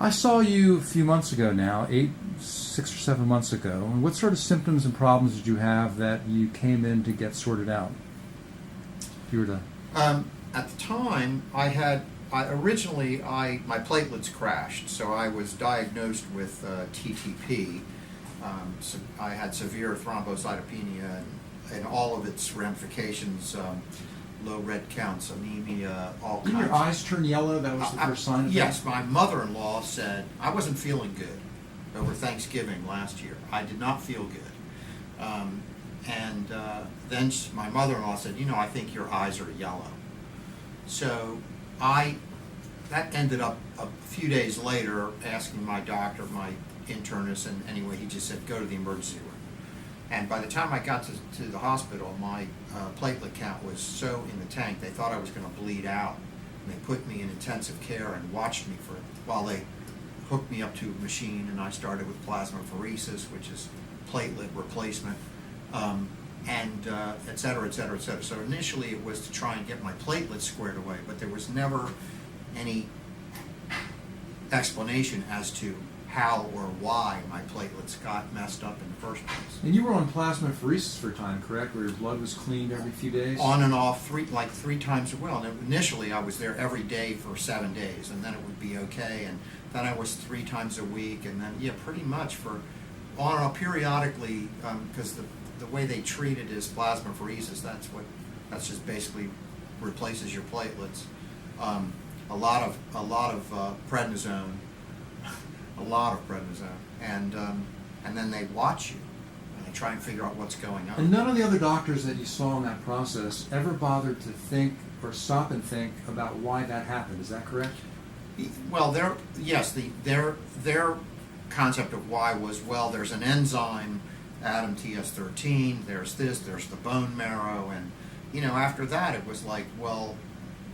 I saw you a few months ago now, 6 or 7 months ago. What sort of symptoms and problems did you have that you came in to get sorted out? If you were to... At the time, originally my platelets crashed, so I was diagnosed with TTP. So I had severe thrombocytopenia and all of its ramifications, low red counts, anemia, all kinds. Did your eyes turn yellow? That was the first sign of it? Yes, my mother-in-law said I wasn't feeling good over Thanksgiving last year. I did not feel good. Then my mother-in-law said, you know, I think your eyes are yellow. So that ended up a few days later asking my doctor, my internist, and anyway, he just said, go to the emergency room. And by the time I got to the hospital, my platelet count was so in the tank, they thought I was going to bleed out. And they put me in intensive care and watched me while they hooked me up to a machine, and I started with plasma phoresis, which is platelet replacement, and et cetera, et cetera, et cetera. So initially it was to try and get my platelets squared away, but there was never any explanation as to how or why my platelets got messed up in the first place. And you were on plasma phoresis for a time, correct? Where your blood was cleaned every few days? On and off, three times a well. And initially I was there every day for 7 days, and then it would be okay. And then I was 3 times a week, and then, yeah, pretty much for on and off periodically, because the way they treat it is plasma phoresis. That's just basically replaces your platelets. A lot of prednisone. A lot of prednisone, and then they watch you, and they try and figure out what's going on. And none of the other doctors that you saw in that process ever bothered to think or stop and think about why that happened. Is that correct? Well, their concept of why was, well, there's an enzyme, ADAM-TS13. There's this. There's the bone marrow, and after that it was like, well,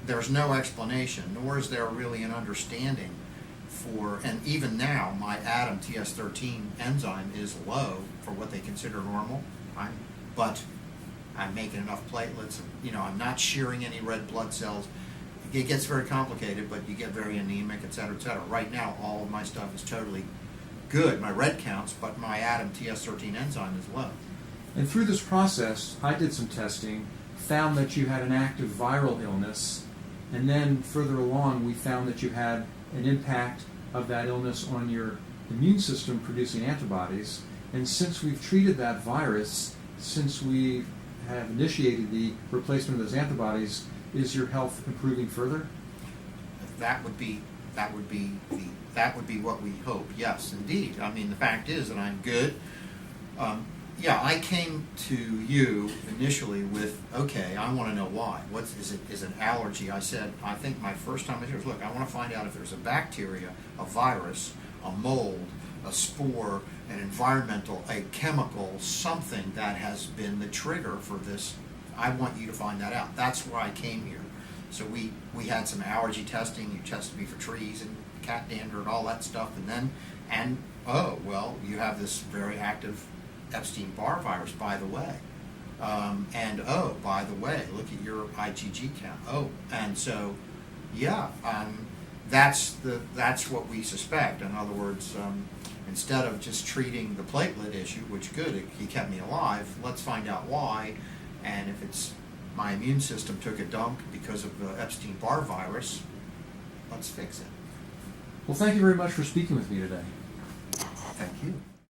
there's no explanation, nor is there really an understanding. And even now, my ADAM-TS13 enzyme is low for what they consider normal. But I'm making enough platelets. I'm not shearing any red blood cells. It gets very complicated, but you get very anemic, et cetera, et cetera. Right now, all of my stuff is totally good, my red counts, but my ADAM-TS13 enzyme is low. And through this process, I did some testing, found that you had an active viral illness, and then further along, we found that you had an impact of that illness on your immune system producing antibodies. And since we've treated that virus, since we have initiated the replacement of those antibodies, is your health improving further? That would be what we hope. Yes, indeed. I mean, the fact is that I'm good. Yeah, I came to you initially with, okay, I want to know why. Is it an allergy? I said, I think my first time I was here, look, I want to find out if there's a bacteria, a virus, a mold, a spore, an environmental, a chemical, something that has been the trigger for this. I want you to find that out. That's why I came here. So we had some allergy testing. You tested me for trees and cat dander and all that stuff, oh, well, you have this very active Epstein-Barr virus, by the way. And oh, by the way, look at your IgG count. Oh, and so, yeah, that's what we suspect. In other words, instead of just treating the platelet issue, which good, he kept me alive, let's find out why. And if it's my immune system took a dump because of the Epstein-Barr virus, let's fix it. Well, thank you very much for speaking with me today. Thank you.